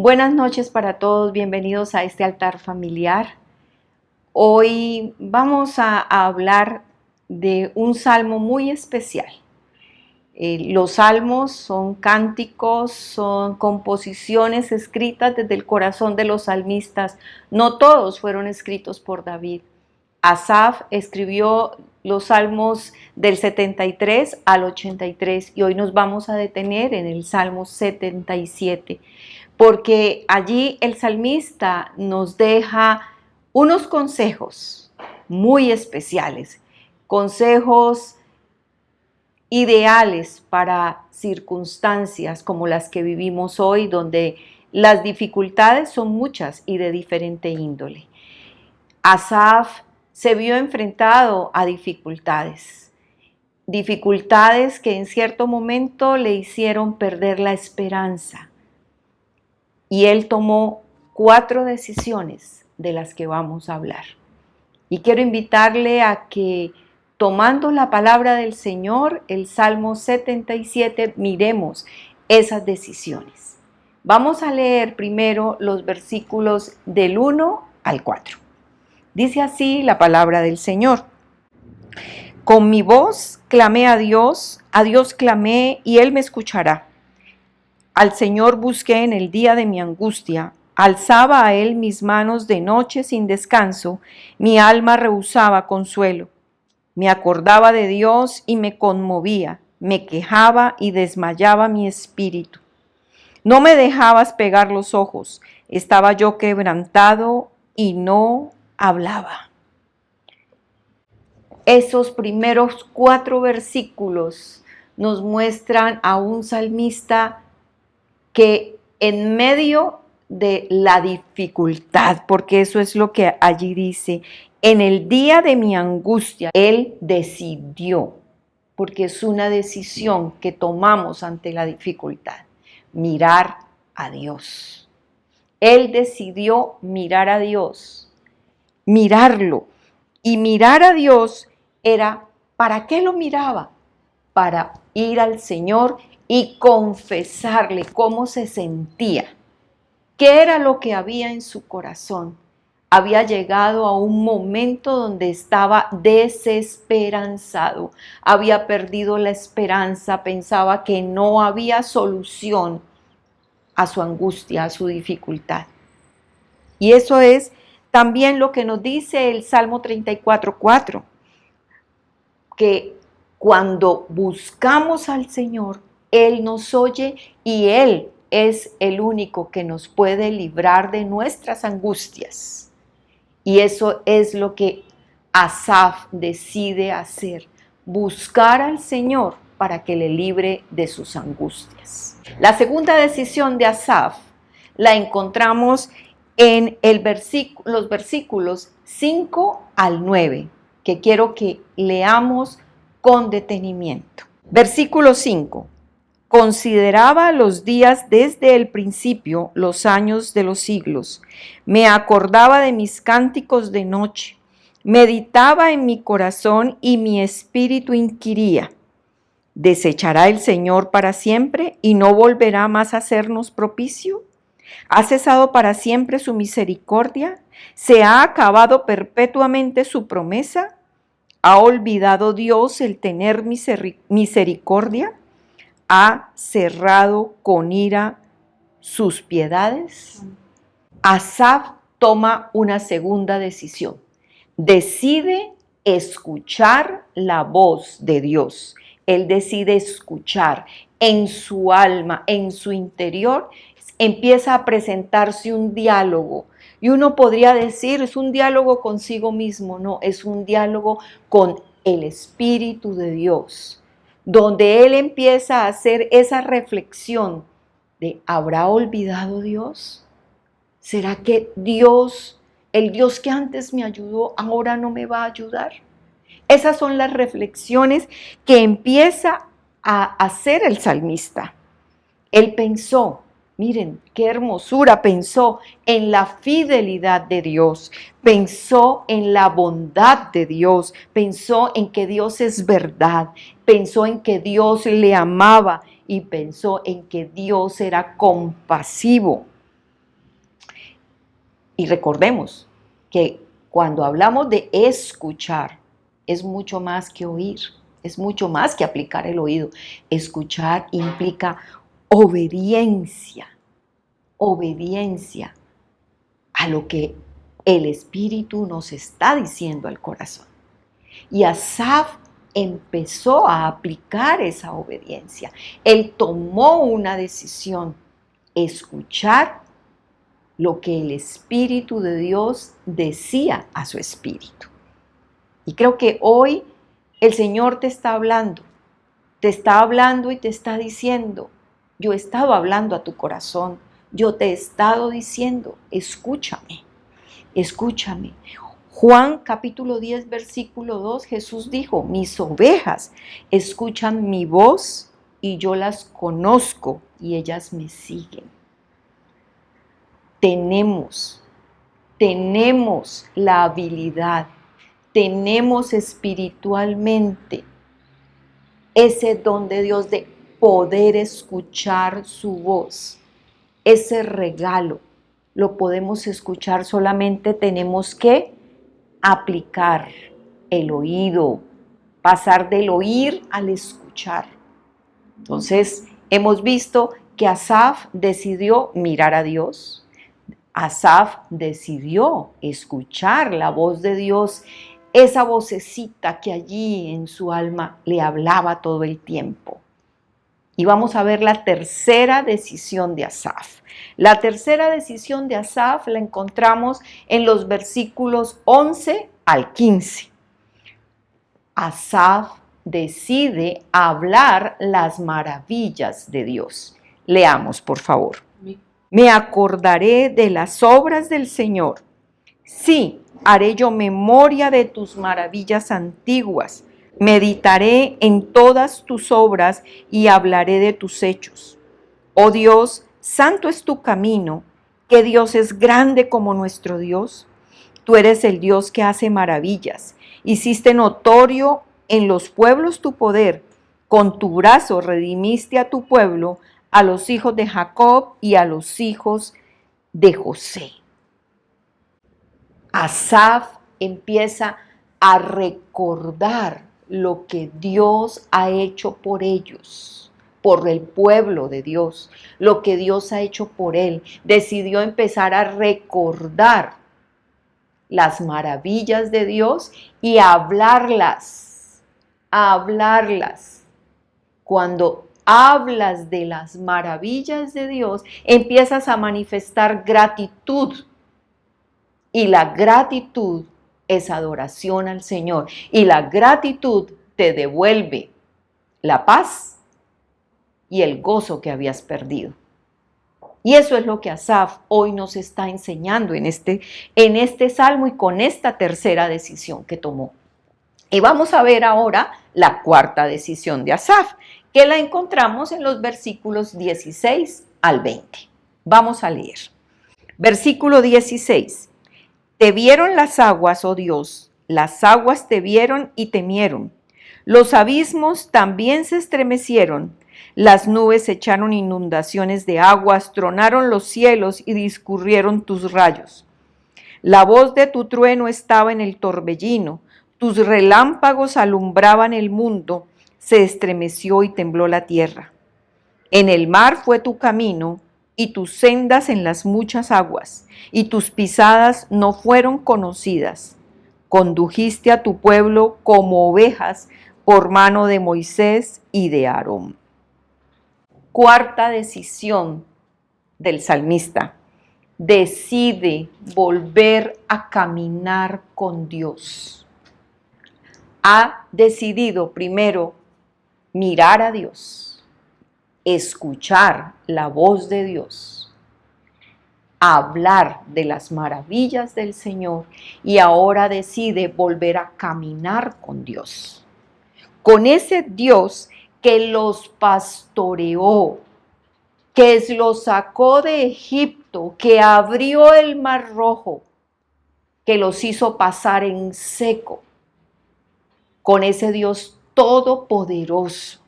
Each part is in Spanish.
Buenas noches para todos, bienvenidos a este altar familiar. Hoy vamos a hablar de un salmo muy especial. Los salmos son cánticos, son composiciones escritas desde el corazón de los salmistas. No todos fueron escritos por David. Asaf escribió los salmos del 73 al 83 y hoy nos vamos a detener en el Salmo 77, porque allí el salmista nos deja unos consejos muy especiales, consejos ideales para circunstancias como las que vivimos hoy, donde las dificultades son muchas y de diferente índole. Asaf se vio enfrentado a dificultades que en cierto momento le hicieron perder la esperanza. Y él tomó 4 decisiones de las que vamos a hablar. Y quiero invitarle a que, tomando la palabra del Señor, el Salmo 77, miremos esas decisiones. Vamos a leer primero los versículos del 1 al 4. Dice así la palabra del Señor. Con mi voz clamé a Dios clamé y Él me escuchará. Al Señor busqué en el día de mi angustia, alzaba a Él mis manos de noche sin descanso, mi alma rehusaba consuelo. Me acordaba de Dios y me conmovía, me quejaba y desmayaba mi espíritu. No me dejabas pegar los ojos, estaba yo quebrantado y no hablaba. Esos primeros 4 versículos nos muestran a un salmista que en medio de la dificultad, porque eso es lo que allí dice, en el día de mi angustia, él decidió, porque es una decisión que tomamos ante la dificultad, mirar a Dios. Él decidió mirar a Dios, mirarlo. Y mirar a Dios era, ¿para qué lo miraba? Para ir al Señor y confesarle cómo se sentía, qué era lo que había en su corazón. Había llegado a un momento donde estaba desesperanzado, había perdido la esperanza, pensaba que no había solución a su angustia, a su dificultad. Y eso es también lo que nos dice el Salmo 34:4, que cuando buscamos al Señor, Él nos oye y Él es el único que nos puede librar de nuestras angustias. Y eso es lo que Asaf decide hacer, buscar al Señor para que le libre de sus angustias. La segunda decisión de Asaf la encontramos en los versículos 5 al 9, que quiero que leamos con detenimiento. Versículo 5. Consideraba los días desde el principio, los años de los siglos. Me acordaba de mis cánticos de noche. Meditaba en mi corazón y mi espíritu inquiría. ¿Desechará el Señor para siempre y no volverá más a hacernos propicio? ¿Ha cesado para siempre su misericordia? ¿Se ha acabado perpetuamente su promesa? ¿Ha olvidado Dios el tener misericordia? ¿Ha cerrado con ira sus piedades? Asaf toma una segunda decisión. Decide escuchar la voz de Dios. Él decide escuchar en su alma, en su interior. Empieza a presentarse un diálogo. Y uno podría decir, es un diálogo consigo mismo. No, es un diálogo con el Espíritu de Dios, donde él empieza a hacer esa reflexión de, ¿habrá olvidado Dios? ¿Será que Dios, el Dios que antes me ayudó, ahora no me va a ayudar? Esas son las reflexiones que empieza a hacer el salmista. Él pensó, miren qué hermosura, pensó en la fidelidad de Dios, pensó en la bondad de Dios, pensó en que Dios es verdad, pensó en que Dios le amaba y pensó en que Dios era compasivo. Y recordemos que cuando hablamos de escuchar, es mucho más que oír, es mucho más que aplicar el oído. Escuchar implica obediencia, obediencia a lo que el Espíritu nos está diciendo al corazón. Y Asaf empezó a aplicar esa obediencia. Él tomó una decisión, escuchar lo que el Espíritu de Dios decía a su espíritu. Y creo que hoy el Señor te está hablando y te está diciendo, yo he estado hablando a tu corazón, yo te he estado diciendo, escúchame, escúchame. Juan capítulo 10, versículo 2, Jesús dijo, mis ovejas escuchan mi voz y yo las conozco y ellas me siguen. Tenemos la habilidad, tenemos espiritualmente ese don de Dios de poder escuchar su voz. Ese regalo lo podemos escuchar, solamente tenemos que aplicar el oído, pasar del oír al escuchar. Entonces, hemos visto que Asaf decidió mirar a Dios. Asaf decidió escuchar la voz de Dios, esa vocecita que allí en su alma le hablaba todo el tiempo. Y vamos a ver la tercera decisión de Asaf. La tercera decisión de Asaf la encontramos en los versículos 11 al 15. Asaf decide hablar las maravillas de Dios. Leamos, por favor. Me acordaré de las obras del Señor. Sí, haré yo memoria de tus maravillas antiguas. Meditaré en todas tus obras y hablaré de tus hechos. Oh Dios, santo es tu camino, que Dios es grande como nuestro Dios. Tú eres el Dios que hace maravillas. Hiciste notorio en los pueblos tu poder. Con tu brazo redimiste a tu pueblo, a los hijos de Jacob y a los hijos de José. Asaf empieza a recordar lo que Dios ha hecho por ellos, por el pueblo de Dios, lo que Dios ha hecho por él. Decidió empezar a recordar las maravillas de Dios y a hablarlas, a hablarlas. Cuando hablas de las maravillas de Dios, empiezas a manifestar gratitud. Y la gratitud es adoración al Señor. Y la gratitud te devuelve la paz y el gozo que habías perdido. Y eso es lo que Asaf hoy nos está enseñando en este salmo y con esta tercera decisión que tomó. Y vamos a ver ahora la cuarta decisión de Asaf, que la encontramos en los versículos 16 al 20. Vamos a leer. Versículo 16. Te vieron las aguas, oh Dios, las aguas te vieron y temieron. Los abismos también se estremecieron, las nubes echaron inundaciones de aguas, tronaron los cielos y discurrieron tus rayos. La voz de tu trueno estaba en el torbellino, tus relámpagos alumbraban el mundo, se estremeció y tembló la tierra. En el mar fue tu camino, y tus sendas en las muchas aguas, y tus pisadas no fueron conocidas. Condujiste a tu pueblo como ovejas por mano de Moisés y de Aarón. Cuarta decisión del salmista. Decide volver a caminar con Dios. Ha decidido primero mirar a Dios, escuchar la voz de Dios, hablar de las maravillas del Señor y ahora decide volver a caminar con Dios. Con ese Dios que los pastoreó, que los sacó de Egipto, que abrió el mar rojo, que los hizo pasar en seco. Con ese Dios todopoderoso,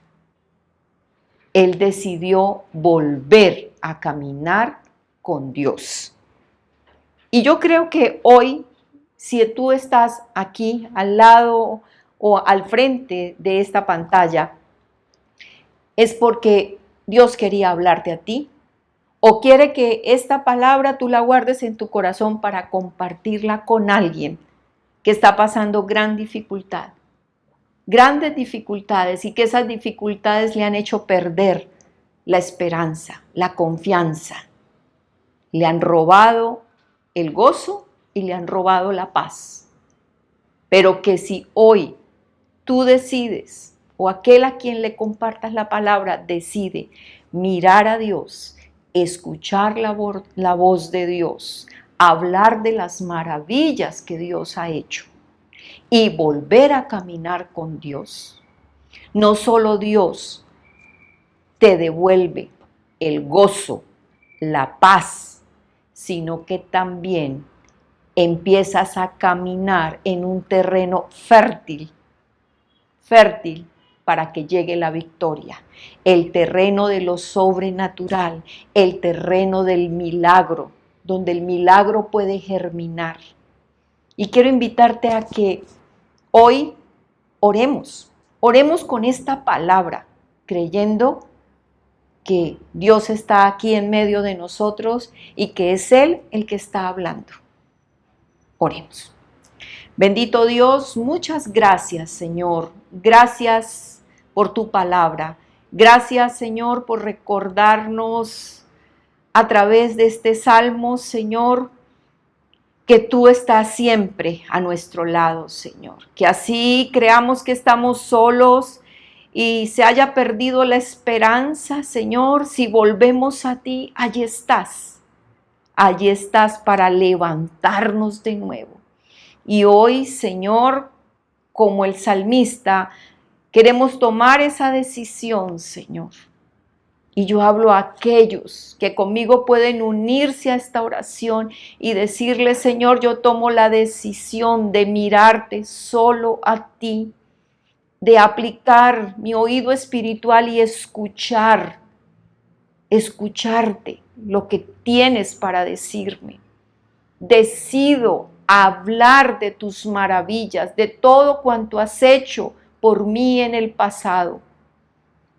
él decidió volver a caminar con Dios. Y yo creo que hoy, si tú estás aquí al lado o al frente de esta pantalla, es porque Dios quería hablarte a ti o quiere que esta palabra tú la guardes en tu corazón para compartirla con alguien que está pasando gran dificultad, grandes dificultades, y que esas dificultades le han hecho perder la esperanza, la confianza. Le han robado el gozo y le han robado la paz. Pero que si hoy tú decides, o aquel a quien le compartas la palabra decide mirar a Dios, escuchar la voz de Dios, hablar de las maravillas que Dios ha hecho y volver a caminar con Dios, no solo Dios te devuelve el gozo, la paz, sino que también empiezas a caminar en un terreno fértil para que llegue la victoria, el terreno de lo sobrenatural, el terreno del milagro, donde el milagro puede germinar. Y quiero invitarte a que hoy oremos con esta palabra, creyendo que Dios está aquí en medio de nosotros y que es Él el que está hablando. Oremos. Bendito Dios, muchas gracias, Señor. Gracias por tu palabra. Gracias, Señor, por recordarnos a través de este salmo, Señor, que tú estás siempre a nuestro lado, Señor. Que así creamos que estamos solos y se haya perdido la esperanza, Señor, si volvemos a ti, allí estás. Allí estás para levantarnos de nuevo. Y hoy, Señor, como el salmista, queremos tomar esa decisión, Señor. Y yo hablo a aquellos que conmigo pueden unirse a esta oración y decirle, Señor, yo tomo la decisión de mirarte solo a ti, de aplicar mi oído espiritual y escucharte, lo que tienes para decirme. Decido hablar de tus maravillas, de todo cuanto has hecho por mí en el pasado.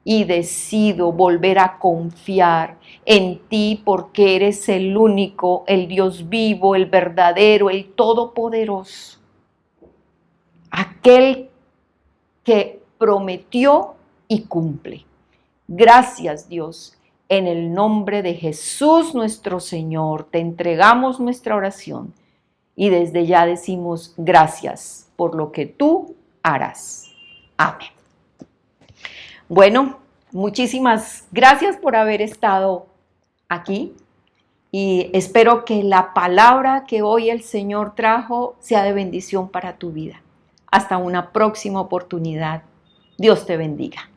Y decido volver a confiar en ti porque eres el único, el Dios vivo, el verdadero, el todopoderoso. Aquel que prometió y cumple. Gracias, Dios. En el nombre de Jesús nuestro Señor, te entregamos nuestra oración y desde ya decimos gracias por lo que tú harás. Amén. Bueno, muchísimas gracias por haber estado aquí y espero que la palabra que hoy el Señor trajo sea de bendición para tu vida. Hasta una próxima oportunidad. Dios te bendiga.